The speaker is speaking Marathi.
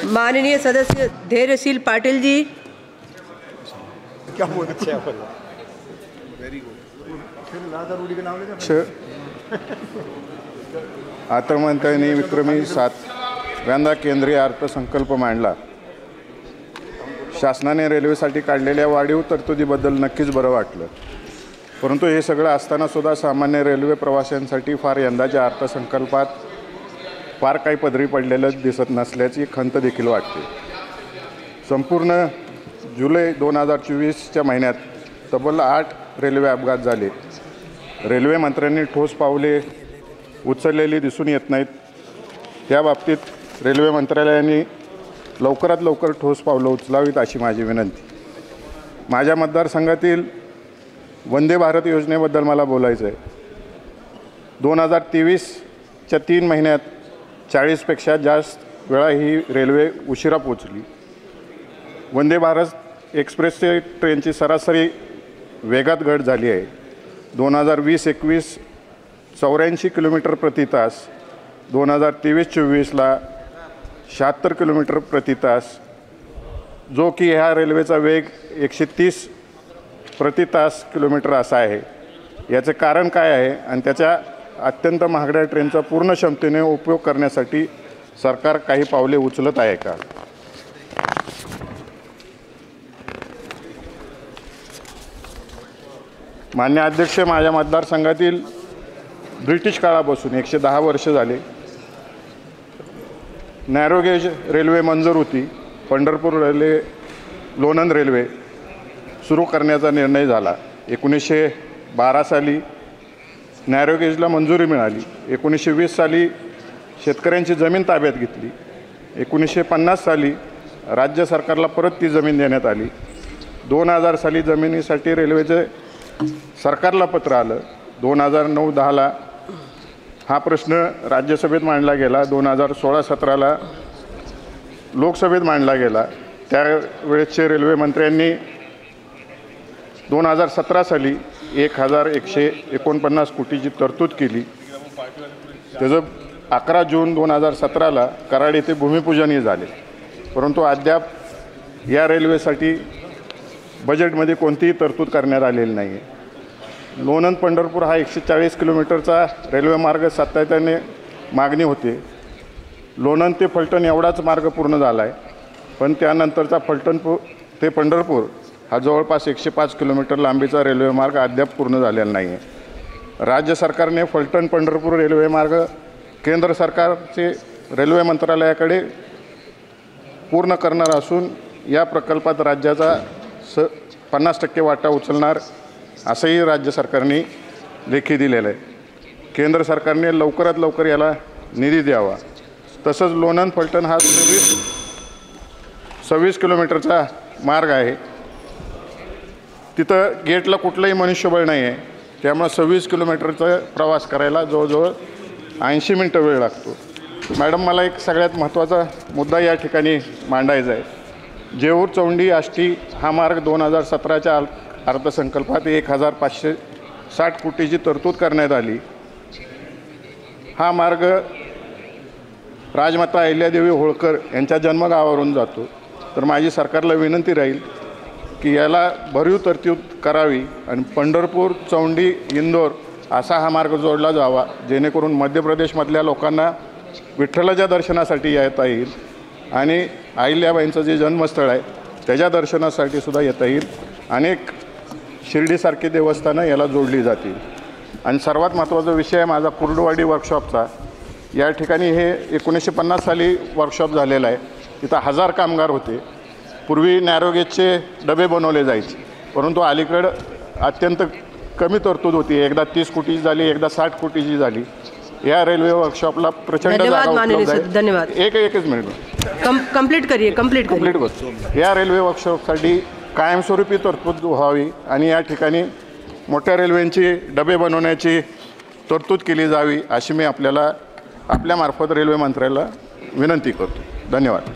माननीय सदस्य धैर्यशील पाटिल जी। क्या बोलते हैं वेरी गुड। अर्थमंत्र्यांनी विक्रमी 7व्यांदा केंद्रीय अर्थसंकल्प मांडला। शासनाने रेल्वेसाठी काढलेल्या वाढीव तरतुदीबद्दल नक्कीच बरं वाटलं, परंतु हे सगळं असताना सुद्धा सामान्य रेल्वे प्रवाशांसाठी फार यंदाच्या अर्थसंकल्पात फार काही पदरी पडलेलं दिसत नसल्याची खंत देखील वाटते। संपूर्ण जुलै 2024च्या महिन्यात तब्बल 8 रेल्वे अपघात झाले। रेल्वे मंत्र्यांनी ठोस पावले उचललेली दिसून येत नाहीत। त्या बाबतीत रेल्वे मंत्रालयाने लवकरात लवकर ठोस पावलं उचलावीत अशी माझी विनंती। माझ्या मतदारसंघातील वंदे भारत योजनेबद्दल मला बोलायचं आहे। 2023च्या 3 महिन्यात 40पेक्षा जास्त वेळा ही रेल्वे उशिरा पोचली। वंदे भारत एक्सप्रेसचे ट्रेनची सरासरी वेगात घट झाली आहे। 2020-21 84 किलोमीटर प्रति तास, 2023-24ला 76 किलोमीटर प्रति तास, जो की ह्या रेल्वेचा वेग 130 प्रति तास किलोमीटर असा आहे। याचे कारण काय आहे आणि त्याच्या अत्यंत महागड्या ट्रेनचा पूर्ण क्षमतेने उपयोग करण्यासाठी सरकार काही पावले उचलत आहे का? मान्य अध्यक्ष, माझ्या मतदारसंघातील ब्रिटिश काळापासून 110 वर्ष झाले नॅरोगेज रेल्वे मंजूर होती। पंढरपूर रेल्वे लोणंद रेल्वे सुरू करण्याचा निर्णय झाला। 1912 साली नॅरोगेजला मंजुरी मिळाली। 1920 साली शेतकऱ्यांची जमीन ताब्यात घेतली। 1950 साली राज्य सरकारला परत ती जमीन देण्यात आली। 2000 साली जमिनीसाठी रेल्वेचे सरकारला पत्र आलं। 2009-10ला हा प्रश्न राज्यसभेत मांडला गेला। 2016-17ला लोकसभेत मांडला गेला। त्यावेळेसचे रेल्वे मंत्र्यांनी 2017 साली 1149 कोटीची तरतूद केली। त्याचं 11 जून 2017ला कराड येथे भूमिपूजनही झाले, परंतु अद्याप या रेल्वेसाठी बजेटमध्ये कोणतीही तरतूद करण्यात आलेली नाही आहे। लोणंद पंढरपूर हा 140 किलोमीटरचा रेल्वे मार्ग सातत्याने मागणी होते। लोणंद ते फलटण एवढाच मार्ग पूर्ण झाला आहे, पण त्यानंतरचा फलटण ते पंढरपूर हा जवळपास 105 किलोमीटर लांबीचा रेल्वे मार्ग अद्याप पूर्ण झालेला नाही आहे। राज्य सरकारने फलटण पंढरपूर रेल्वे मार्ग केंद्र सरकारचे रेल्वे मंत्रालयाकडे पूर्ण करणार असून या प्रकल्पात राज्याचा 50% वाटा उचलणार असंही राज्य सरकारने लेखी दिलेलं आहे। केंद्र सरकारने लवकरात लवकर याला निधी द्यावा। तसंच लोणंद फलटण हा 26 किलोमीटरचा मार्ग आहे। तिथं गेटला कुठलंही मनुष्यबळ नाही आहे, त्यामुळे 26 किलोमीटरचा प्रवास करायला जवळजवळ 80 मिनटं वेळ लागतो। मॅडम, मला एक सगळ्यात महत्त्वाचा मुद्दा या ठिकाणी मांडायचा आहे। जेऊर चौंडी आष्टी हा मार्ग 2017च्या अर्थसंकल्पात 1560 कोटीची तरतूद करण्यात आली। हा मार्ग राजमाता अहिल्यादेवी होळकर यांच्या जन्मगावावरून जातो। तर माझी सरकारला विनंती राहील की याला भरीव तरतूद करावी आणि पंढरपूर, चौंडी, इंदोर असा हा मार्ग जोडला जावा, जेणेकरून मध्य प्रदेशमधल्या लोकांना विठ्ठलाच्या दर्शनासाठी येता येईल आणि अहिल्याबाईंचं जे जन्मस्थळ आहे त्याच्या दर्शनासाठी सुद्धा येता येईल। अनेक शिर्डीसारखी देवस्थानं याला जोडली जातील। आणि सर्वात महत्त्वाचा विषय आहे माझा कुर्डुवाडी वर्कशॉपचा। या ठिकाणी हे 1950 साली वर्कशॉप झालेलं आहे। तिथं 1000 कामगार होते। पूर्वी नॅरोगेजचे डबे बनवले जायचे, परंतु अलीकडं अत्यंत कमी तरतूद होती। एकदा 30 कोटीची झाली, एकदा 60 कोटीची झाली। या रेल्वे वर्कशॉपला प्रचंड धन्यवाद। एकच मिनिट कंप्लीट करतो। या रेल्वे वर्कशॉपसाठी कायमस्वरूपी तरतूद व्हावी आणि या ठिकाणी मोठ्या रेल्वेंची डबे बनवण्याची तरतूद केली जावी अशी मी आपल्यामार्फत रेल्वे मंत्र्याला विनंती करतो। धन्यवाद।